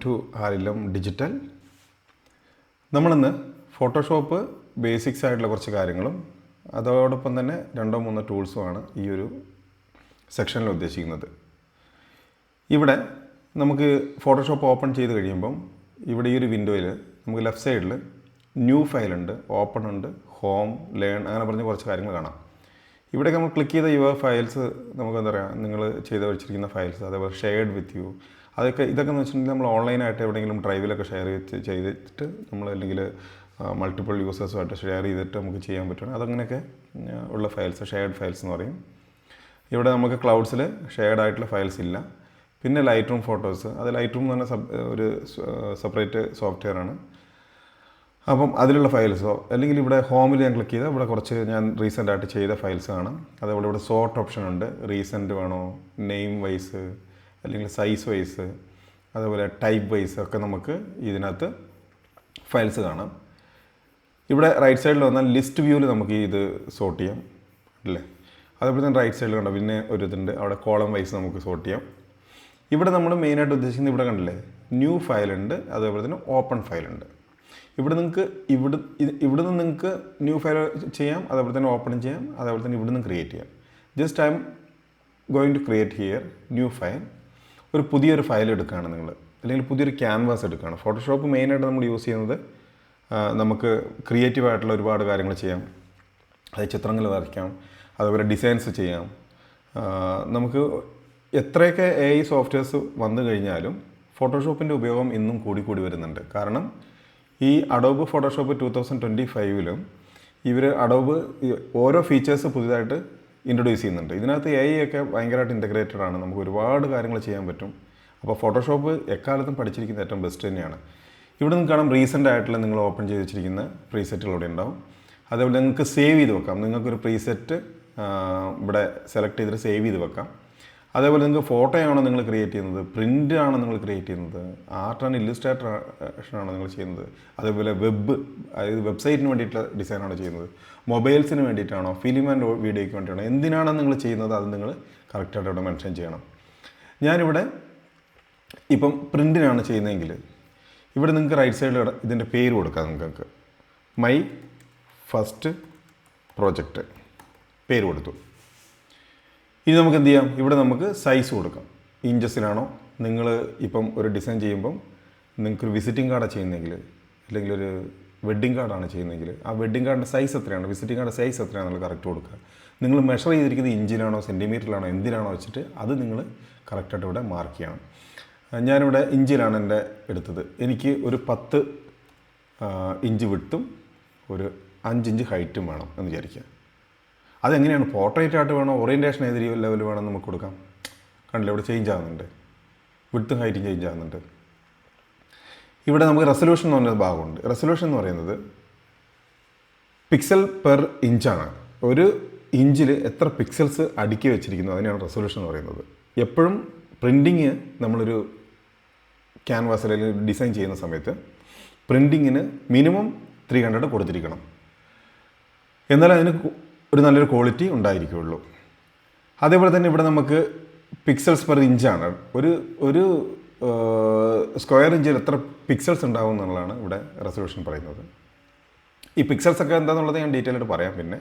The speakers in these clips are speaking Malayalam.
ടു ആരിലം ഡിജിറ്റൽ. നമ്മളിന്ന് ഫോട്ടോഷോപ്പ് ബേസിക്സ് ആയിട്ടുള്ള കുറച്ച് കാര്യങ്ങളും അതോടൊപ്പം തന്നെ 2-3 ടൂൾസുമാണ് ഈ ഒരു സെക്ഷനിൽ ഉദ്ദേശിക്കുന്നത്. ഇവിടെ നമുക്ക് ഫോട്ടോഷോപ്പ് ഓപ്പൺ ചെയ്ത് കഴിയുമ്പം ഇവിടെ ഈ ഒരു വിൻഡോയിൽ നമുക്ക് ലെഫ്റ്റ് സൈഡിൽ ന്യൂ ഫയലുണ്ട്, ഓപ്പൺ ഉണ്ട്, ഹോം, ലേൺ അങ്ങനെ പറഞ്ഞ് കുറച്ച് കാര്യങ്ങൾ കാണാം. ഇവിടെയൊക്കെ നമ്മൾ ക്ലിക്ക് ചെയ്ത യുവർ ഫയൽസ് നമുക്ക് എന്താ പറയുക, നിങ്ങൾ ചെയ്ത് വെച്ചിരിക്കുന്ന ഫയൽസ്, അതേപോലെ ഷെയർഡ് വിത്ത് യു, ഇതൊക്കെ എന്ന് വെച്ചിട്ടുണ്ടെങ്കിൽ നമ്മൾ ഓൺലൈനായിട്ട് എവിടെയെങ്കിലും ഡ്രൈവിലൊക്കെ ഷെയർ ചെയ്തിട്ട് നമ്മൾ അല്ലെങ്കിൽ മൾട്ടിപ്പിൾ യൂസേഴ്സുമായിട്ട് ഷെയർ ചെയ്തിട്ട് നമുക്ക് ചെയ്യാൻ പറ്റും. അതങ്ങനെയൊക്കെ ഉള്ള ഫയൽസ് ഷെയർഡ് ഫയൽസ് എന്ന് പറയും. ഇവിടെ നമുക്ക് ക്ലൗഡ്സിൽ ഷെയർഡ് ആയിട്ടുള്ള ഫയൽസ് ഇല്ല. പിന്നെ ലൈറ്റ് റൂം ഫോട്ടോസ്, അത് ലൈറ്റ് റൂം എന്ന് പറഞ്ഞ ഒരു സെപ്പറേറ്റ് സോഫ്റ്റ്വെയർ ആണ്. അപ്പം അതിലുള്ള ഫയൽസോ അല്ലെങ്കിൽ ഇവിടെ ഹോമിൽ ഞാൻ ക്ലിക്ക് ചെയ്താൽ ഇവിടെ കുറച്ച് ഞാൻ റീസെൻ്റ് ആയിട്ട് ചെയ്ത ഫയൽസ് കാണാം. അതേപോലെ ഇവിടെ സോർട്ട് ഓപ്ഷൻ ഉണ്ട്, റീസെൻറ്റ് വേണോ, നെയിം വൈസ് അല്ലെങ്കിൽ സൈസ് വൈസ്, അതേപോലെ ടൈപ്പ് വൈസ് ഒക്കെ നമുക്ക് ഇതിനകത്ത് ഫയൽസ് കാണാം. ഇവിടെ റൈറ്റ് സൈഡിൽ വന്നാൽ ലിസ്റ്റ് വ്യൂവിൽ നമുക്ക് ഇത് സോർട്ട് ചെയ്യാം അല്ലേ. അതേപോലെ തന്നെ റൈറ്റ് സൈഡിൽ കണ്ടോ പിന്നെ ഒരു ഇതുണ്ട്, അവിടെ കോളം വൈസ് നമുക്ക് സോർട്ട് ചെയ്യാം. ഇവിടെ നമ്മൾ മെയിനായിട്ട് ഉദ്ദേശിക്കുന്നത് ഇവിടെ കണ്ടില്ലേ ന്യൂ ഫയലുണ്ട്, അതേപോലെ തന്നെ ഓപ്പൺ ഫയലുണ്ട്. ഇവിടെ നിങ്ങൾക്ക് ഇവിടെ നിന്ന് നിങ്ങൾക്ക് ന്യൂ ഫയൽ ചെയ്യാം, അതേപോലെ തന്നെ ഓപ്പൺ ചെയ്യാം, അതേപോലെ തന്നെ ഇവിടെ നിന്ന് ക്രിയേറ്റ് ചെയ്യാം. Just I'm going to create here new file. ഒരു പുതിയൊരു ഫയൽ എടുക്കുകയാണ് നിങ്ങൾ, അല്ലെങ്കിൽ പുതിയൊരു ക്യാൻവാസ് എടുക്കുകയാണ്. ഫോട്ടോഷോപ്പ് മെയിനായിട്ട് നമ്മൾ യൂസ് ചെയ്യുന്നത് നമുക്ക് ക്രിയേറ്റീവായിട്ടുള്ള ഒരുപാട് കാര്യങ്ങൾ ചെയ്യാം. അത് ചിത്രങ്ങൾ വരയ്ക്കാം, അതുപോലെ ഡിസൈൻസ് ചെയ്യാം. നമുക്ക് എത്രയൊക്കെ AI സോഫ്റ്റ്വെയർസ് വന്നു കഴിഞ്ഞാലും ഫോട്ടോഷോപ്പിൻ്റെ ഉപയോഗം ഇന്നും കൂടി വരുന്നുണ്ട്. കാരണം ഈ അഡോബ് ഫോട്ടോഷോപ്പ് 2025 ഇവർ അഡോബ് ഓരോ ഫീച്ചേഴ്സ് പുതിയതായിട്ട് ഇൻട്രൊഡ്യൂസ് ചെയ്യുന്നുണ്ട്. ഇതിനകത്ത് AI ഒക്കെ ഭയങ്കരമായിട്ട് ഇൻ്റഗ്രേറ്റഡ് ആണ്, നമുക്ക് ഒരുപാട് കാര്യങ്ങൾ ചെയ്യാൻ പറ്റും. അപ്പോൾ ഫോട്ടോഷോപ്പ് എക്കാലത്തും പഠിച്ചിരിക്കുന്ന ഏറ്റവും ബെസ്റ്റ് തന്നെയാണ്. ഇവിടെ നിന്ന് കാണാം റീസെൻ്റ് ആയിട്ടുള്ള നിങ്ങൾ ഓപ്പൺ ചെയ്ത് വെച്ചിരിക്കുന്ന പ്രീസെറ്റുകൾ ഇവിടെ ഉണ്ടാവും. അതേപോലെ നിങ്ങൾക്ക് സേവ് ചെയ്ത് വെക്കാം. നിങ്ങൾക്കൊരു പ്രീസെറ്റ് ഇവിടെ സെലക്ട് ചെയ്തിട്ട് സേവ് ചെയ്ത് വെക്കാം. അതേപോലെ നിങ്ങൾക്ക് ഫോട്ടോയാണോ നിങ്ങൾ ക്രിയേറ്റ് ചെയ്യുന്നത്, പ്രിൻ്റ് ആണോ നിങ്ങൾ ക്രിയേറ്റ് ചെയ്യുന്നത്, ആർട്ട് ആൻഡ് ഇല്ലുസ്ട്രേഷനാണോ നിങ്ങൾ ചെയ്യുന്നത്, അതേപോലെ അതായത് വെബ്സൈറ്റിന് വേണ്ടിയിട്ടുള്ള ഡിസൈനാണോ ചെയ്യുന്നത്, മൊബൈൽസിന് വേണ്ടിയിട്ടാണോ, ഫിലിം ആൻഡ് വീഡിയോയ്ക്ക് വേണ്ടിയിട്ടാണോ, എന്തിനാണോ നിങ്ങൾ ചെയ്യുന്നത് അത് നിങ്ങൾ കറക്റ്റായിട്ട് ഇവിടെ മെൻഷൻ ചെയ്യണം. ഞാനിവിടെ ഇപ്പം പ്രിൻറ്റിനാണ് ചെയ്യുന്നതെങ്കിൽ ഇവിടെ നിങ്ങൾക്ക് റൈറ്റ് സൈഡിൽ ഇതിൻ്റെ പേര് കൊടുക്കാം. നിങ്ങൾക്ക് മൈ ഫസ്റ്റ് പ്രോജക്റ്റ് പേര് കൊടുത്തു. ഇനി നമുക്ക് എന്ത് ചെയ്യാം, ഇവിടെ നമുക്ക് സൈസ് കൊടുക്കാം. ഇഞ്ചസിലാണോ നിങ്ങൾ ഇപ്പം ഒരു ഡിസൈൻ ചെയ്യുമ്പം നിങ്ങൾക്കൊരു വിസിറ്റിംഗ് കാർഡാണ് ചെയ്യുന്നതെങ്കിൽ, അല്ലെങ്കിൽ ഒരു വെഡ്ഡിങ് കാർഡാണ് ചെയ്യുന്നതെങ്കിൽ ആ വെഡ്ഡിങ് കാർഡിൻ്റെ സൈസ് എത്രയാണ്, വിസിറ്റിംഗ് കാർഡ് സൈസ് എത്രയാണെന്ന് കറക്റ്റ് കൊടുക്കുക. നിങ്ങൾ മെഷർ ചെയ്തിരിക്കുന്നത് ഇഞ്ചിലാണോ സെൻറ്റിമീറ്ററിലാണോ എന്തിനാണോ വെച്ചിട്ട് അത് നിങ്ങൾ കറക്റ്റായിട്ട് ഇവിടെ മാർക്ക് ചെയ്യണം. ഞാനിവിടെ ഇഞ്ചിലാണ് എൻ്റെ എടുത്തത്. എനിക്ക് ഒരു 10 ഇഞ്ച് വിട്ടും ഒരു 5 ഇഞ്ച് ഹൈറ്റും വേണം എന്ന് വിചാരിക്കുക. അതെങ്ങനെയാണ്, പോർട്രേറ്റ് ആയിട്ട് വേണോ, ഓറിയൻറ്റേഷൻ ഏത് ലെവൽ വേണം നമുക്ക് കൊടുക്കാം. കണ്ടില്ല ഇവിടെ ചേഞ്ച് ആകുന്നുണ്ട്, വിട്ടും ഹൈറ്റും ചേഞ്ച് ആകുന്നുണ്ട്. ഇവിടെ നമുക്ക് റെസൊല്യൂഷൻ എന്ന് പറഞ്ഞൊരു ഭാഗമുണ്ട്. റെസൊല്യൂഷൻ എന്ന് പറയുന്നത് പിക്സൽ പെർ ഇഞ്ചാണ്. ഒരു ഇഞ്ചിൽ എത്ര പിക്സൽസ് അടുക്കി വെച്ചിരിക്കുന്നു അതിനാണ് റെസൊല്യൂഷൻ എന്ന് പറയുന്നത്. എപ്പോഴും പ്രിൻറ്റിങ് നമ്മളൊരു ക്യാൻവാസിൽ അല്ലെങ്കിൽ ഡിസൈൻ ചെയ്യുന്ന സമയത്ത് പ്രിൻറ്റിങ്ങിന് മിനിമം 300 കൊടുത്തിരിക്കണം, എന്നാലും അതിന് ഒരു നല്ലൊരു ക്വാളിറ്റി ഉണ്ടായിരിക്കുകയുള്ളൂ. അതേപോലെ തന്നെ ഇവിടെ നമുക്ക് പിക്സൽസ് പെർ ഇഞ്ചാണ്. ഒരു സ്ക്വയർ ഇഞ്ചിൽ എത്ര പിക്സൽസ് ഉണ്ടാവും എന്നുള്ളതാണ് ഇവിടെ റെസൊല്യൂഷൻ പറയുന്നത്. ഈ പിക്സൽസ് ഒക്കെ എന്താണെന്നുള്ളത് ഞാൻ ഡീറ്റെയിൽ ആയിട്ട് പറയാം. പിന്നെ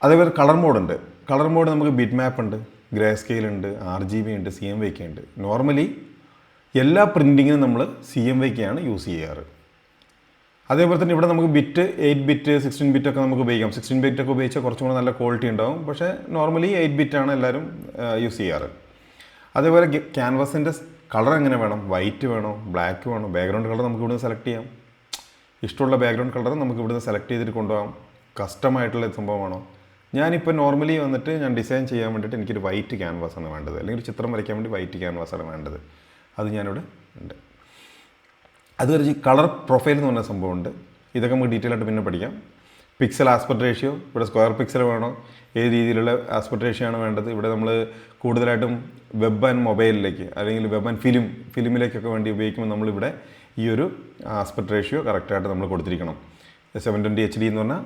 അതേപോലെ കളർ മോഡുണ്ട്. കളർ മോഡ് നമുക്ക് ബിറ്റ് മാപ്പ് ഉണ്ട്, ഗ്രേ സ്കെയിൽ ഉണ്ട്, RGB ഉണ്ട്, CMYK ഉണ്ട്. നോർമലി എല്ലാ പ്രിൻറ്റിങ്ങിനും നമ്മൾ CMYK ആണ് യൂസ് ചെയ്യാറ്. അതേപോലെ തന്നെ ഇവിടെ നമുക്ക് ബിറ്റ് 8 ബിറ്റ് 16 ബിറ്റ് ഒക്കെ നമുക്ക് ഉപയോഗിക്കാം. 16 ബിറ്റ് ഒക്കെ ഉപയോഗിച്ചാൽ കുറച്ചും കൂടെ നല്ല ക്വാളിറ്റി ഉണ്ടാവും. പക്ഷേ നോർമലി 8 ബിറ്റാണ് എല്ലാവരും യൂസ് ചെയ്യാറ്. അതേപോലെ ക്യാൻവാസിൻ്റെ കളർ എങ്ങനെ വേണം, വൈറ്റ് വേണോ, ബ്ലാക്ക് വേണോ, ബാക്ക്ഗ്രൗണ്ട് കളർ നമുക്ക് ഇവിടുന്ന് സെലക്ട് ചെയ്യാം. ഇഷ്ടമുള്ള ബാക്ക്ഗ്രൗണ്ട് കളർ നമുക്ക് ഇവിടുന്ന് സെലക്ട് ചെയ്തിട്ട് കൊണ്ടുപോകാം. കസ്റ്റമായിട്ടുള്ള സംഭവമാണോ, ഞാനിപ്പോൾ നോർമലി വന്നിട്ട് ഞാൻ ഡിസൈൻ ചെയ്യാൻ വേണ്ടിയിട്ട് എനിക്കൊരു വൈറ്റ് ക്യാൻവാസാണ് വേണ്ടത്, അല്ലെങ്കിൽ ഒരു ചിത്രം വരയ്ക്കാൻ വേണ്ടി വൈറ്റ് ക്യാൻവാസാണ് വേണ്ടത്. അത് ഞാനിവിടെ ഉണ്ട്. അത് വരച്ച് കളർ പ്രൊഫൈൽ എന്ന് പറഞ്ഞ സംഭവമുണ്ട്. ഇതൊക്കെ നമുക്ക് ഡീറ്റെയിൽ ആയിട്ട് പിന്നെ പഠിക്കാം. പിക്സൽ ആസ്പെക്ട് റേഷ്യോ, ഇവിടെ സ്ക്വയർ പിക്സൽ വേണോ, ഏത് രീതിയിലുള്ള ആസ്പെക്ട് റേഷ്യോ ആണ് വേണ്ടത്. ഇവിടെ നമ്മൾ കൂടുതലായിട്ടും വെബ് ആൻഡ് മൊബൈലിലേക്ക് അല്ലെങ്കിൽ വെബ് ആൻഡ് ഫിലിമിലേക്കൊക്കെ വേണ്ടി ഉപയോഗിക്കുമ്പോൾ നമ്മളിവിടെ ഈ ഒരു ആസ്പെക്ട് റേഷ്യോ കറക്റ്റായിട്ട് നമ്മൾ കൊടുത്തിരിക്കണം. 720 HD എന്ന് പറഞ്ഞാൽ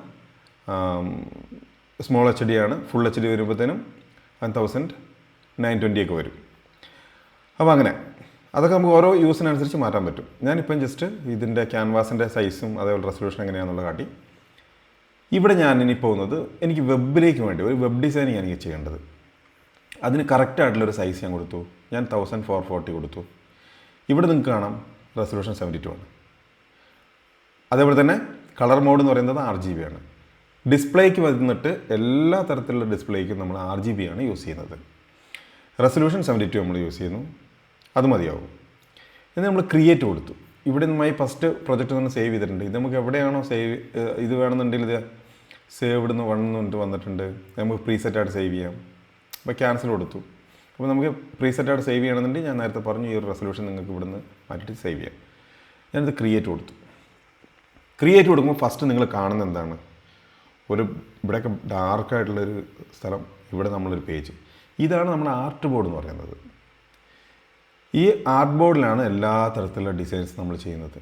സ്മോൾ HD ആണ്. ഫുൾ HD വരുമ്പോഴത്തേനും 1920 ഒക്കെ വരും. അപ്പോൾ അങ്ങനെ അതൊക്കെ നമുക്ക് ഓരോ യൂസിനനുസരിച്ച് മാറ്റാൻ പറ്റും. ഞാനിപ്പം ജസ്റ്റ് ഇതിൻ്റെ ക്യാൻവാസിൻ്റെ സൈസും അതേപോലെ റെസൊല്യൂഷൻ എങ്ങനെയാണെന്നുള്ള കാട്ടി. ഇവിടെ ഞാൻ ഇനി പോകുന്നത് എനിക്ക് വെബിലേക്ക് വേണ്ടി ഒരു വെബ് ഡിസൈനിങ് എനിക്ക് ചെയ്യേണ്ടത്. അതിന് കറക്റ്റായിട്ടുള്ളൊരു സൈസ് ഞാൻ കൊടുത്തു. ഞാൻ 1440 കൊടുത്തു. ഇവിടെ നിങ്ങൾക്ക് കാണാം റെസൊല്യൂഷൻ 72 ആണ്. അതേപോലെ തന്നെ കളർ മോഡ് എന്ന് പറയുന്നത് RGB ആണ്. ഡിസ്പ്ലേക്ക് വന്നിട്ട് എല്ലാ തരത്തിലുള്ള ഡിസ്പ്ലേക്കും നമ്മൾ RGB ആണ് യൂസ് ചെയ്യുന്നത്. റെസൊല്യൂഷൻ 72 നമ്മൾ യൂസ് ചെയ്യുന്നു. അത് മതിയാവും. ഇനി നമ്മൾ ക്രിയേറ്റ് കൊടുത്തു. ഇവിടെ നിന്നുമായി ഫസ്റ്റ് പ്രൊജക്റ്റ് ഒന്ന് സേവ് ചെയ്തിട്ടുണ്ട്. ഇത് നമുക്ക് എവിടെയാണോ സേവ് ഇത് വേണമെന്നുണ്ടെങ്കിൽ ഇത് സേവ്ഡ് എന്ന് 1 എന്ന് വന്നിട്ടുണ്ട്. നമുക്ക് പ്രീസെറ്റായിട്ട് സേവ് ചെയ്യാം. അപ്പോൾ ക്യാൻസൽ കൊടുത്തു. അപ്പോൾ നമുക്ക് പ്രീസെറ്റായിട്ട് സേവ് ചെയ്യണമെന്നുണ്ടെങ്കിൽ ഞാൻ നേരത്തെ പറഞ്ഞു ഈ ഒരു റെസൊല്യൂഷൻ നിങ്ങൾക്ക് ഇവിടുന്ന് മാറ്റിയിട്ട് സേവ് ചെയ്യാം. ഞാനിത് ക്രിയേറ്റ് കൊടുത്തു. ക്രിയേറ്റ് കൊടുക്കുമ്പോൾ ഫസ്റ്റ് നിങ്ങൾ കാണുന്നത് എന്താണ്? ഒരു ഇവിടെയൊക്കെ ഡാർക്കായിട്ടുള്ളൊരു സ്ഥലം, ഇവിടെ നമ്മളൊരു പേജ്. ഇതാണ് നമ്മുടെ ആർട്ട് ബോർഡ് എന്ന് പറയുന്നത്. ഈ ആർട്ട് ബോർഡിലാണ് എല്ലാ തരത്തിലുള്ള ഡിസൈൻസ് നമ്മൾ ചെയ്യുന്നത്.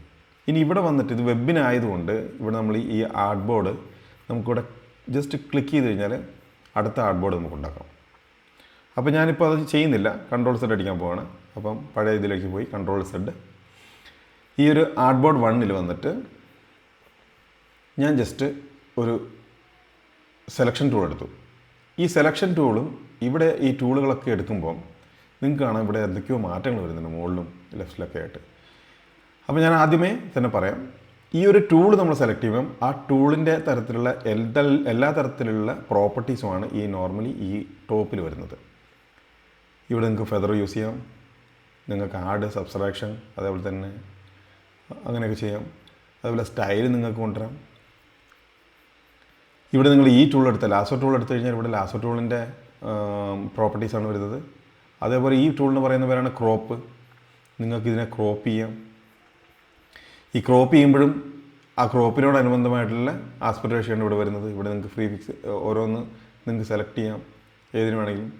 ഇനി ഇവിടെ വന്നിട്ട് ഇത് വെബിനായതുകൊണ്ട് ഇവിടെ നമ്മൾ ഈ ആർട്ട് ബോർഡ് നമുക്കിവിടെ ജസ്റ്റ് ക്ലിക്ക് ചെയ്ത് കഴിഞ്ഞാൽ അടുത്ത ആർട്ട് ബോർഡ് നമുക്ക് ഉണ്ടാക്കാം. അപ്പോൾ ഞാനിപ്പോൾ അത് ചെയ്യുന്നില്ല. CTRL Z അടിക്കാൻ പോവാണ്. അപ്പം പഴയ ഇതിലേക്ക് പോയി CTRL Z. ഈ ഒരു ആർട്ട് ബോർഡ് 1 വന്നിട്ട് ഞാൻ ജസ്റ്റ് ഒരു സെലക്ഷൻ ടൂൾ എടുത്തു. ഈ സെലക്ഷൻ ടൂളും ഇവിടെ ഈ ടൂളുകളൊക്കെ എടുക്കുമ്പോൾ നിങ്ങൾക്ക് കാണാം ഇവിടെ എന്തൊക്കെയോ മാറ്റങ്ങൾ വരുന്നുണ്ട് മുകളിലും ലെഫ്റ്റിലൊക്കെ ആയിട്ട്. അപ്പോൾ ഞാൻ ആദ്യമേ തന്നെ പറയാം, ഈ ഒരു ടൂൾ നമ്മൾ സെലക്ട് ചെയ്യുമ്പം ആ ടൂളിൻ്റെ തരത്തിലുള്ള എല്ലാ തരത്തിലുള്ള പ്രോപ്പർട്ടീസുമാണ് ഈ നോർമലി ഈ ടോപ്പിൽ വരുന്നത്. ഇവിടെ നിങ്ങൾക്ക് ഫെദർ യൂസ് ചെയ്യാം, നിങ്ങൾക്ക് ആഡ് സബ്സ്ട്രാക്ഷൻ അതേപോലെ തന്നെ അങ്ങനെയൊക്കെ ചെയ്യാം. അതേപോലെ സ്റ്റൈൽ നിങ്ങൾക്ക് കൊണ്ടുവരാം. ഇവിടെ നിങ്ങൾ ഈ ടൂൾ എടുത്താൽ ലാസോ ടൂൾ എടുത്തു കഴിഞ്ഞാൽ ഇവിടെ ലാസോ ടൂളിൻ്റെ പ്രോപ്പർട്ടീസാണ് വരുന്നത്. അതേപോലെ ഈ ടൂളിന് പറയുന്ന പേരാണ് ക്രോപ്പ്. നിങ്ങൾക്ക് ഇതിനെ ക്രോപ്പ് ചെയ്യാം. ഈ ക്രോപ്പ് ചെയ്യുമ്പോഴും ആ ക്രോപ്പിനോടനുബന്ധമായിട്ടുള്ള ആസ്പെക്ട് റേഷ്യോയാണ് ഇവിടെ വരുന്നത്. ഇവിടെ നിങ്ങൾക്ക് ഫ്രീ ഫിക്സ് ഓരോന്ന് നിങ്ങൾക്ക് സെലക്ട് ചെയ്യാം ഏതിന് വേണമെങ്കിലും.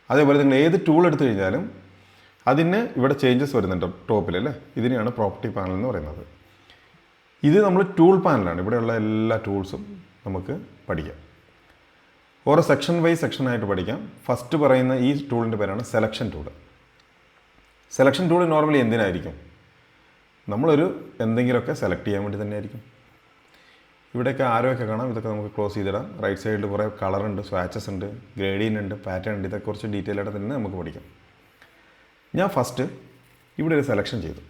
അതേപോലെ നിങ്ങൾ ഏത് ടൂൾ എടുത്തു കഴിഞ്ഞാലും അതിന് ഇവിടെ ചേഞ്ചസ് വരുന്നുണ്ട് ടോപ്പിൽ അല്ലേ. ഇതിനെയാണ് പ്രോപ്പർട്ടി പാനൽ എന്ന് പറയുന്നത്. ഇത് നമ്മൾ ടൂൾ പാനലാണ്. ഇവിടെയുള്ള എല്ലാ ടൂൾസും നമുക്ക് പഠിക്കാം. ഓരോ സെക്ഷൻ വൈസ് സെക്ഷനായിട്ട് പഠിക്കാം. ഫസ്റ്റ് പറയുന്ന ഈ ടൂളിൻ്റെ പേരാണ് selection tool. Selection tool normally എന്തിനായിരിക്കും? നമ്മളൊരു എന്തെങ്കിലുമൊക്കെ സെലക്ട് ചെയ്യാൻ വേണ്ടി തന്നെ ആയിരിക്കും. ഇവിടെയൊക്കെ ആരോയൊക്കെ കാണാം. ഇതൊക്കെ നമുക്ക് ക്ലോസ് ചെയ്തിടാം. റൈറ്റ് സൈഡിൽ കുറേ കളറുണ്ട്, സ്വാച്ചസ് ഉണ്ട്, ഗ്രേഡിയൻ്റ് ഉണ്ട്, പാറ്റേൺ ഉണ്ട്. ഇതൊക്കെ കുറച്ച് ഡീറ്റെയിൽ ആയിട്ട് തന്നെ നമുക്ക് പഠിക്കാം. ഞാൻ ഫസ്റ്റ് ഇവിടെ ഒരു സെലക്ഷൻ ചെയ്തു.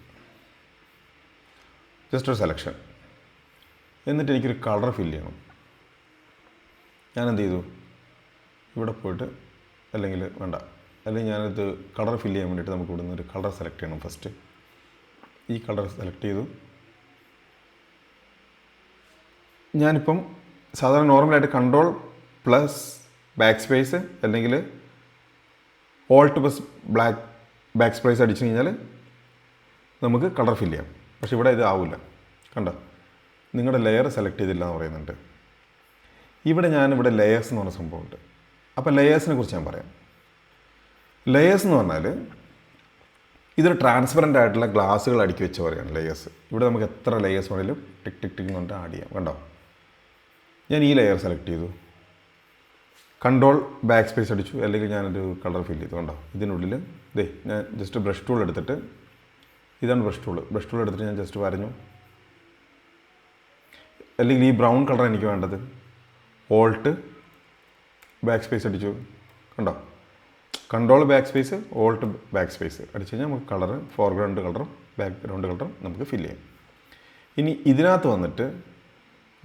ജസ്റ്റ് ഒരു സെലക്ഷൻ. എന്നിട്ട് എനിക്കൊരു കളർ ഫില്ല് ചെയ്യണം. ഞാൻ എന്ത് ചെയ്തു? ഇവിടെ പോയിട്ട് അല്ലെങ്കിൽ വേണ്ട, അല്ലെങ്കിൽ ഞാനിത് കളർ ഫില്ല് ചെയ്യാൻ വേണ്ടിയിട്ട് നമുക്ക് ഇവിടുന്ന് ഒരു കളർ സെലക്ട് ചെയ്യണം. ഫസ്റ്റ് ഈ കളർ സെലക്ട് ചെയ്തു. ഞാനിപ്പം സാധാരണ നോർമലായിട്ട് CTRL+backspace അല്ലെങ്കിൽ Alt+backspace അടിച്ചു കഴിഞ്ഞാൽ നമുക്ക് കളർ ഫില്ല് ചെയ്യാം. പക്ഷെ ഇവിടെ ഇത് ആവില്ല. കണ്ടോ? നിങ്ങളുടെ ലെയർ സെലക്ട് ചെയ്തില്ല എന്ന് പറയുന്നുണ്ട്. ഇവിടെ ഞാനിവിടെ ലെയേഴ്സ് എന്ന് പറഞ്ഞ സംഭവമുണ്ട്. അപ്പോൾ ലെയേഴ്സിനെ കുറിച്ച് ഞാൻ പറയാം. ലെയേഴ്സ് എന്ന് പറഞ്ഞാൽ ഇതൊരു ട്രാൻസ്പെറൻ്റ് ആയിട്ടുള്ള ഗ്ലാസ്സുകൾ അടുക്കി വെച്ച പോലെയാണ് ലെയേഴ്സ്. ഇവിടെ നമുക്ക് എത്ര ലെയേഴ്സ് വേണമെങ്കിലും ടിക് ടിക് ടിക് എന്ന് പറഞ്ഞിട്ട് ആഡ് ചെയ്യാം. കണ്ടോ? ഞാൻ ഈ ലെയർ സെലക്ട് ചെയ്തു, CTRL+backspace അടിച്ചു, അല്ലെങ്കിൽ ഞാനൊരു കളർ ഫില്ല് ചെയ്തു. കണ്ടോ? ഇതിനുള്ളിൽ ഞാൻ ജസ്റ്റ് ബ്രഷ് ടൂൾ എടുത്തിട്ട്, ഇതാണ് ബ്രഷ് ടൂൾ എടുത്തിട്ട് ഞാൻ ജസ്റ്റ് വരഞ്ഞു. അല്ലെങ്കിൽ ഈ ബ്രൗൺ കളർ എനിക്ക് വേണ്ടത്, Alt+backspace അടിച്ചു. കണ്ടോ? CTRL+backspace Alt+backspace അടിച്ചു കഴിഞ്ഞാൽ നമുക്ക് കളർ ഫോർഗ്രൗണ്ട് കളറും ബാക്ക്ഗ്രൗണ്ട് കളറും നമുക്ക് ഫില്ല് ചെയ്യാം. ഇനി ഇതിനകത്ത് വന്നിട്ട്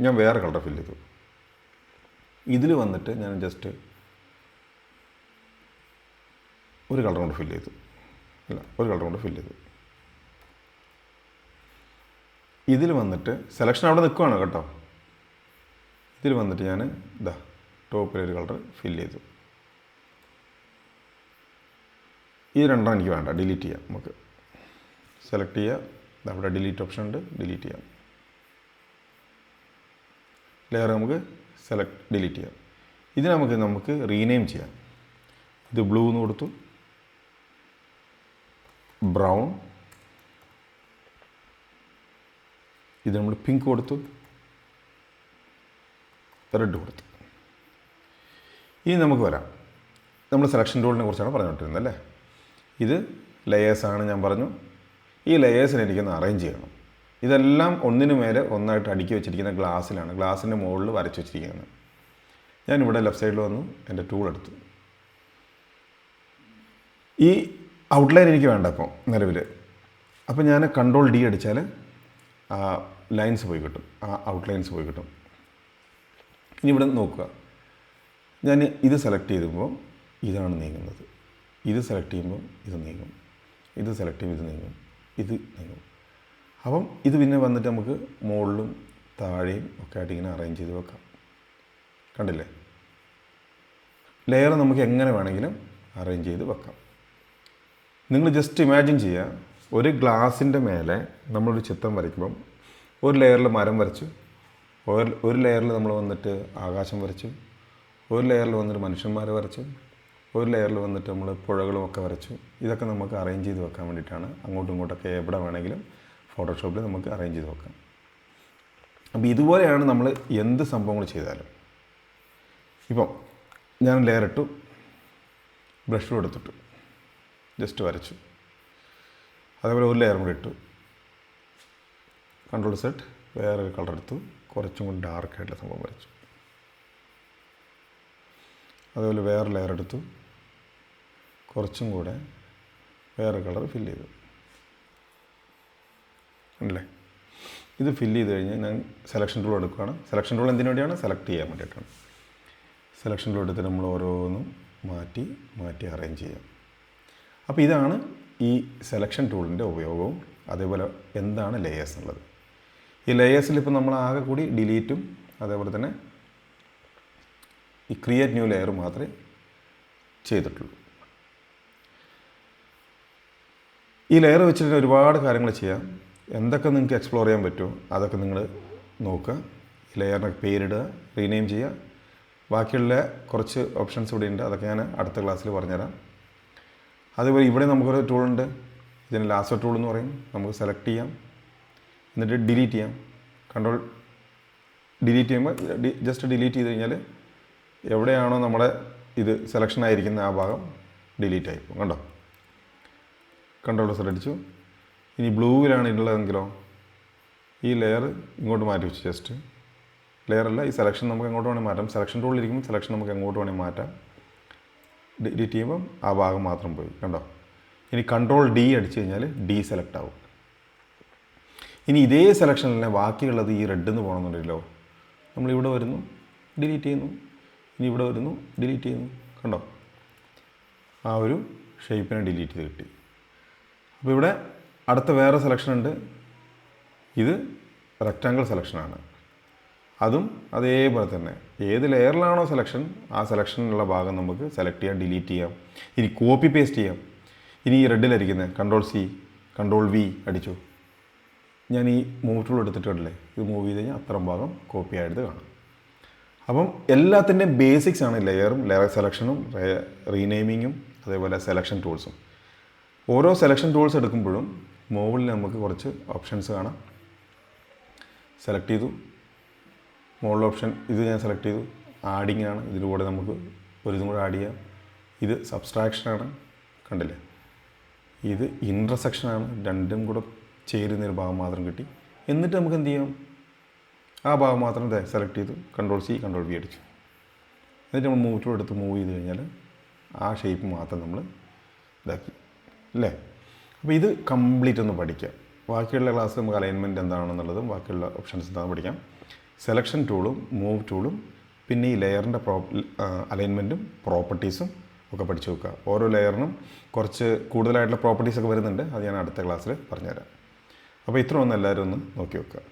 ഞാൻ വേറെ കളർ ഫില്ല് ചെയ്തു. ഇതിൽ വന്നിട്ട് ഞാൻ ജസ്റ്റ് ഒരു കളർ കൊണ്ട് ഫില്ല് ചെയ്തു. ഇതിൽ വന്നിട്ട് സെലക്ഷൻ അവിടെ നിൽക്കുകയാണ് കേട്ടോ. ഇതിൽ വന്നിട്ട് ഞാൻ ടോപ്പിലൊരു കളർ ഫില്ല് ചെയ്തു. ഈ രണ്ടെണ്ണം എനിക്ക് വേണ്ട, ഡിലീറ്റ് ചെയ്യാം. നമുക്ക് സെലക്ട് ചെയ്യാം. അവിടെ ഡിലീറ്റ് ഓപ്ഷൻ ഉണ്ട്, ഡിലീറ്റ് ചെയ്യാം. ലെയർ നമുക്ക് ഡിലീറ്റ് ചെയ്യാം. ഇത് നമുക്ക് റീനെയിം ചെയ്യാം. ഇത് ബ്ലൂ എന്ന് കൊടുത്തു, ബ്രൗൺ, ഇത് നമ്മൾ പിങ്ക് കൊടുത്തു, റെഡ് കൊടുത്തു. ഇനി നമുക്ക് വരാം. നമ്മൾ സെലക്ഷൻ ടൂളിനെ കുറിച്ചാണ് പറഞ്ഞുകൊണ്ടിരുന്നത് അല്ലേ. ഇത് ലെയേഴ്സാണ് ഞാൻ പറഞ്ഞു. ഈ ലെയേഴ്സിനെ എനിക്കൊന്ന് അറേഞ്ച് ചെയ്യണം. ഇതെല്ലാം ഒന്നിനു മേലെ ഒന്നായിട്ട് അടുക്കി വെച്ചിരിക്കുന്ന ഗ്ലാസ്സിലാണ്, ഗ്ലാസിൻ്റെ മുകളിൽ വരച്ച് വെച്ചിരിക്കുന്നത്. ഞാനിവിടെ ലെഫ്റ്റ് സൈഡിൽ വന്നു എൻ്റെ ടൂൾ എടുത്തു. ഈ ഔട്ട്ലൈൻ എനിക്ക് വേണ്ട ഇപ്പോൾ നിലവിൽ. അപ്പോൾ ഞാൻ കൺട്രോൾ ഡി അടിച്ചാൽ ആ ലൈൻസ് പോയി കിട്ടും, ആ ഔട്ട്ലൈൻസ് പോയി കിട്ടും. ഇനി ഇവിടെ നോക്കുക, ഞാൻ ഇത് സെലക്ട് ചെയ്യുമ്പോൾ ഇതാണ് നീങ്ങുന്നത്, ഇത് സെലക്ട് ചെയ്യുമ്പോൾ ഇത് നീങ്ങും, ഇത് സെലക്ട് ചെയ്യുമ്പോൾ ഇത് നീങ്ങും, ഇത് നീങ്ങും. അപ്പം ഇത് പിന്നെ വന്നിട്ട് നമുക്ക് മുകളിലും താഴെയും ഒക്കെ ആയിട്ട് ഇങ്ങനെ അറേഞ്ച് ചെയ്ത് വെക്കാം. കണ്ടില്ലേ? ലെയർ നമുക്ക് എങ്ങനെ വേണമെങ്കിലും അറേഞ്ച് ചെയ്ത് വെക്കാം. നിങ്ങൾ ജസ്റ്റ് ഇമാജിൻ ചെയ്യുക, ഒരു ഗ്ലാസിൻ്റെ മേലെ നമ്മളൊരു ചിത്രം വരയ്ക്കുമ്പം ഒരു ലെയറിൽ മരം വരച്ചു, ഒരു ലെയറിൽ നമ്മൾ വന്നിട്ട് ആകാശം വരച്ചു, ഒരു ലെയറിൽ വന്നിട്ട് മനുഷ്യന്മാരെ വരച്ചു, ഒരു ലെയറിൽ വന്നിട്ട് നമ്മൾ പുഴകളും ഒക്കെ വരച്ചു. ഇതൊക്കെ നമുക്ക് അറേഞ്ച് ചെയ്ത് വെക്കാൻ വേണ്ടിയിട്ടാണ്. അങ്ങോട്ടും ഇങ്ങോട്ടൊക്കെ എവിടെ വേണമെങ്കിലും ഫോട്ടോഷോപ്പിൽ നമുക്ക് അറേഞ്ച് ചെയ്ത് വെക്കാം. അപ്പോൾ ഇതുപോലെയാണ് നമ്മൾ എന്ത് സംഭവങ്ങൾ ചെയ്താലും. ഇപ്പം ഞാൻ ലെയർ ഇട്ടു, ബ്രഷ് എടുത്തിട്ടു, ജസ്റ്റ് വരച്ചു. അതേപോലെ ഒരു ലെയർ കൂടി ഇട്ടു, കൺട്രോൾ സെറ്റ്, വേറൊരു കളർ എടുത്തു, കുറച്ചും കൂടി ഡാർക്കായിട്ടുള്ള സംഭവം വരച്ചു. അതുപോലെ വേറെ ലെയർ എടുത്തു, കുറച്ചും കൂടെ വേറെ കളർ ഫില്ല് ചെയ്തു. അല്ലേ? ഇത് ഫില്ല് ചെയ്ത് കഴിഞ്ഞ് ഞാൻ സെലക്ഷൻ ടൂൾ എടുക്കുകയാണ്. സെലക്ഷൻ ടൂൾ എന്തിനു വേണ്ടിയാണ്? സെലക്ട് ചെയ്യാൻ വേണ്ടിയിട്ടാണ്. സെലക്ഷൻ ടൂൾ എടുത്തിട്ട് നമ്മൾ ഓരോന്നും മാറ്റി മാറ്റി അറേഞ്ച് ചെയ്യാം. അപ്പോൾ ഇതാണ് ഈ സെലക്ഷൻ ടൂളിൻ്റെ ഉപയോഗവും അതേപോലെ എന്താണ് ലെയേഴ്സ് എന്നുള്ളത്. ഈ ലെയേഴ്സിൽ ഇപ്പോൾ നമ്മൾ ആകെ കൂടി ഡിലീറ്റും അതേപോലെ തന്നെ ഈ ക്രിയേറ്റ് ന്യൂ ലെയർ മാത്രമേ ചെയ്തിട്ടുള്ളൂ. ഈ ലെയർ വെച്ചിട്ട് ഒരുപാട് കാര്യങ്ങൾ ചെയ്യാം. എന്തൊക്കെ നിങ്ങൾക്ക് എക്സ്പ്ലോർ ചെയ്യാൻ പറ്റുമോ അതൊക്കെ നിങ്ങൾ നോക്കുക. ഈ ലെയറിന് പേരിടുക, റീനെയിം ചെയ്യുക. ബാക്കിയുള്ള കുറച്ച് ഓപ്ഷൻസ് ഇവിടെ ഉണ്ട്, അതൊക്കെ ഞാൻ അടുത്ത ക്ലാസ്സിൽ പറഞ്ഞുതരാം. അതുപോലെ ഇവിടെ നമുക്കൊരു ടൂളുണ്ട്, ഇതിന് ലാസോ ടൂൾ എന്ന് പറയും. നമുക്ക് സെലക്ട് ചെയ്യാം, എന്നിട്ട് ഡിലീറ്റ് ചെയ്യാം. കൺട്രോൾ ഡിലീറ്റ് ചെയ്യുമ്പോൾ ജസ്റ്റ് ഡിലീറ്റ് ചെയ്ത് കഴിഞ്ഞാൽ എവിടെയാണോ നമ്മുടെ ഇത് സെലക്ഷൻ ആയിരിക്കുന്ന ആ ഭാഗം ഡിലീറ്റ് ആയിപ്പോകും. കണ്ടോ? കൺട്രോൾ സെറ്റ് അടിച്ചു. ഇനി ബ്ലൂവിലാണ് ഉള്ളതെങ്കിലോ ഈ ലെയർ ഇങ്ങോട്ട് മാറ്റി വെച്ചു. ജസ്റ്റ് ലെയറല്ല, ഈ സെലക്ഷൻ നമുക്ക് എങ്ങോട്ട് വേണമെങ്കിൽ മാറ്റാം. സെലക്ഷൻ ടൂളിൽ ഇരിക്കുമ്പോൾ സെലക്ഷൻ നമുക്ക് എങ്ങോട്ട് വേണമെങ്കിൽ മാറ്റാം. ഡിലീറ്റ് ചെയ്യുമ്പം ആ ഭാഗം മാത്രം പോയി. കണ്ടോ? ഇനി കൺട്രോൾ ഡി അടിച്ചു കഴിഞ്ഞാൽ ഡി സെലക്ട് ആവും. ഇനി ഇതേ സെലക്ഷനിൽ തന്നെ ബാക്കിയുള്ളത് ഈ റെഡ് എന്ന് പോകണമെന്നുണ്ടല്ലോ, നമ്മളിവിടെ വരുന്നു, ഡിലീറ്റ് ചെയ്യുന്നു, ഇനി ഇവിടെ വരുന്നു, ഡിലീറ്റ് ചെയ്യുന്നു. കണ്ടോ? ആ ഒരു ഷേപ്പിനെ ഡിലീറ്റ് ചെയ്ത് കിട്ടി. അപ്പോൾ ഇവിടെ അടുത്ത വേറെ സെലക്ഷൻ ഉണ്ട്. ഇത് റെക്റ്റാങ്കിൾ സെലക്ഷനാണ്. അതും അതേപോലെ തന്നെ ഏത് ലെയറിലാണോ സെലക്ഷൻ ആ സെലക്ഷനുള്ള ഭാഗം നമുക്ക് സെലക്ട് ചെയ്യാം, ഡിലീറ്റ് ചെയ്യാം. ഇനി കോപ്പി പേസ്റ്റ് ചെയ്യാം. ഇനി ഈ റെഡിലായിരിക്കുന്നത് കൺട്രോൾ സി കൺട്രോൾ വി അടിച്ചു. ഞാൻ ഈ മൂവ് ടൂൾ എടുത്തിട്ടുണ്ടല്ലേ, ഇത് മൂവ് ചെയ്ത് കഴിഞ്ഞാൽ അത്രയും ഭാഗം കോപ്പി ആയിട്ട് കാണാം. അപ്പം എല്ലാത്തിൻ്റെയും ബേസിക്സ് ആണ് ലെയറും ലെയർ സെലക്ഷനും റീനെയിമിങ്ങും അതേപോലെ സെലക്ഷൻ ടൂൾസും. ഓരോ സെലക്ഷൻ ടൂൾസ് എടുക്കുമ്പോഴും മുകളിൽ നമുക്ക് കുറച്ച് ഓപ്ഷൻസ് കാണാം. സെലക്ട് ചെയ്തു, മുകളിൽ ഓപ്ഷൻ ഇത് ഞാൻ സെലക്ട് ചെയ്തു. ആഡിങ് ആണ്, ഇതിലൂടെ നമുക്ക് ഇതും കൂടെ ആഡ് ചെയ്യാം. ഇത് സബ്സ്ട്രാക്ഷനാണ്, കണ്ടില്ലേ? ഇത് ഇൻ്റർസെക്ഷനാണ്, രണ്ടും കൂടെ ചേരുന്നൊരു ഭാഗം മാത്രം കിട്ടി. എന്നിട്ട് നമുക്ക് എന്ത് ചെയ്യാം? ആ ഭാഗം മാത്രം സെലക്ട് ചെയ്തു, കൺട്രോൾ സി കൺട്രോൾ വി അടിച്ചു. എന്നിട്ട് നമ്മൾ മൂവ് ടൂൾ എടുത്ത് മൂവ് ചെയ്ത് കഴിഞ്ഞാൽ ആ ഷേപ്പ് മാത്രം നമ്മൾ ഇതാക്കി, അല്ലേ? അപ്പോൾ ഇത് കംപ്ലീറ്റ് ഒന്ന് പഠിക്കാം. ബാക്കിയുള്ള ക്ലാസ്സിൽ നമുക്ക് അലൈൻമെൻറ്റ് എന്താണെന്നുള്ളതും ബാക്കിയുള്ള ഓപ്ഷൻസ് എന്താണെന്ന് പഠിക്കാം. സെലക്ഷൻ ടൂളും മൂവ് ടൂളും പിന്നെ ഈ ലെയറിൻ്റെ അലൈൻമെൻറ്റും പ്രോപ്പർട്ടീസും ഒക്കെ പഠിച്ചു വെക്കുക. ഓരോ ലെയറിനും കുറച്ച് കൂടുതലായിട്ടുള്ള പ്രോപ്പർട്ടീസൊക്കെ വരുന്നുണ്ട്, അത് ഞാൻ അടുത്ത ക്ലാസ്സിൽ പറഞ്ഞുതരാം. അപ്പോൾ ഇത്ര ഒന്ന് എല്ലാവരും ഒന്ന് നോക്കി വെക്കുക.